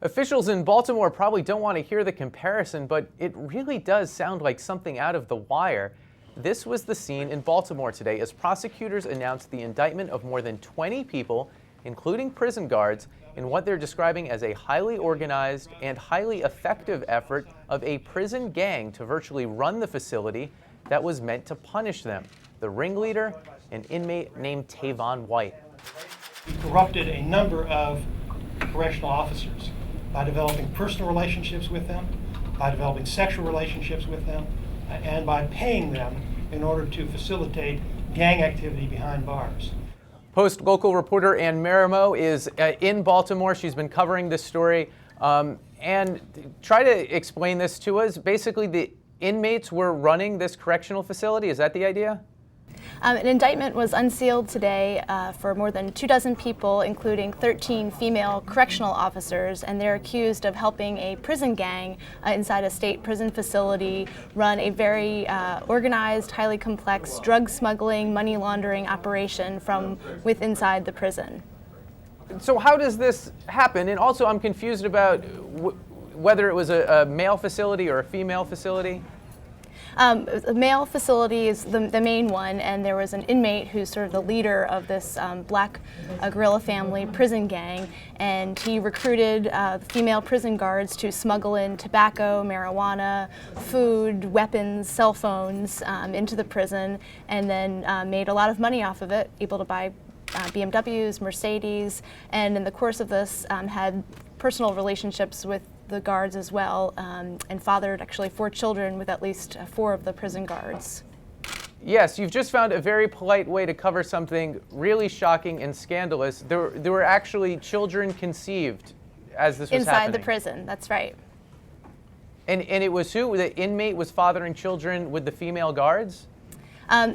Officials in Baltimore probably don't want to hear the comparison, but it really does sound like something out of The Wire. This was the scene in Baltimore today as prosecutors announced the indictment of more than 20 people, including prison guards, in what they're describing as a highly organized and highly effective effort of a prison gang to virtually run the facility that was meant to punish them. The ringleader, an inmate named Tavon White. He corrupted a number of correctional officers by developing personal relationships with them, by developing sexual relationships with them, and by paying them in order to facilitate gang activity behind bars. Post local reporter Ann Marimow is in Baltimore. She's been covering this story and try to explain this to us. Basically, the inmates were running this correctional facility. Is that the idea? An indictment was unsealed today for more than 24 people, including 13 female correctional officers, and they're accused of helping a prison gang inside a state prison facility run a very organized, highly complex drug smuggling, money laundering operation from inside the prison. So how does this happen? And also I'm confused about whether it was a male facility or a female facility. The male facility is the main one, and there was an inmate who's sort of the leader of this black guerrilla family prison gang, and he recruited female prison guards to smuggle in tobacco, marijuana, food, weapons, cell phones into the prison, and then made a lot of money off of it, able to buy BMWs, Mercedes, and in the course of this had personal relationships with the guards as well, and fathered actually 4 children with at least 4 of the prison guards. Yes, you've just found a very polite way to cover something really shocking and scandalous. There were actually children conceived as this was inside happening. the prison, that's right. And it was who? The inmate was fathering children with the female guards?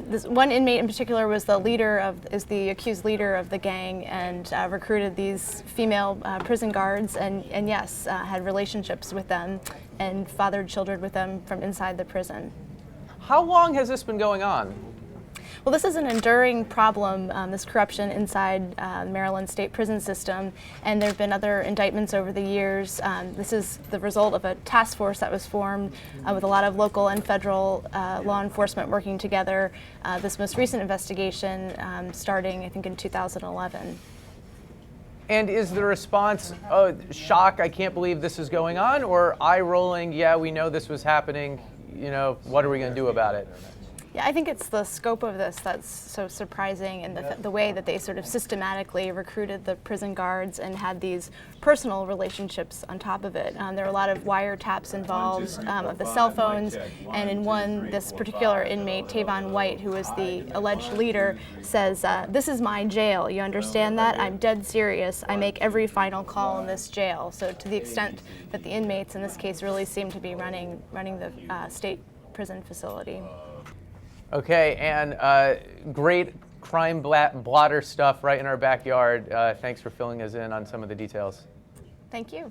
This one inmate in particular was is the accused leader of the gang, and recruited these female prison guards, and yes, had relationships with them and fathered children with them from inside the prison. How long has this been going on? Well, this is an enduring problem, this corruption inside the Maryland state prison system, and there have been other indictments over the years. This is the result of a task force that was formed with a lot of local and federal law enforcement working together. This most recent investigation starting, I think, in 2011. And is the response, oh, shock, I can't believe this is going on, or eye rolling, yeah, we know this was happening, you know, what are we going to do about it? Yeah, I think it's the scope of this that's so surprising, and the way that they sort of systematically recruited the prison guards and had these personal relationships on top of it. There were a lot of wiretaps involved of the cell phones, and in one, this particular inmate, Tavon White, who was the alleged leader, says, "This is my jail, you understand that? I'm dead serious. I make every final call in this jail." So to the extent that the inmates in this case really seem to be running the state prison facility. Okay, and great crime blotter stuff right in our backyard. Thanks for filling us in on some of the details. Thank you.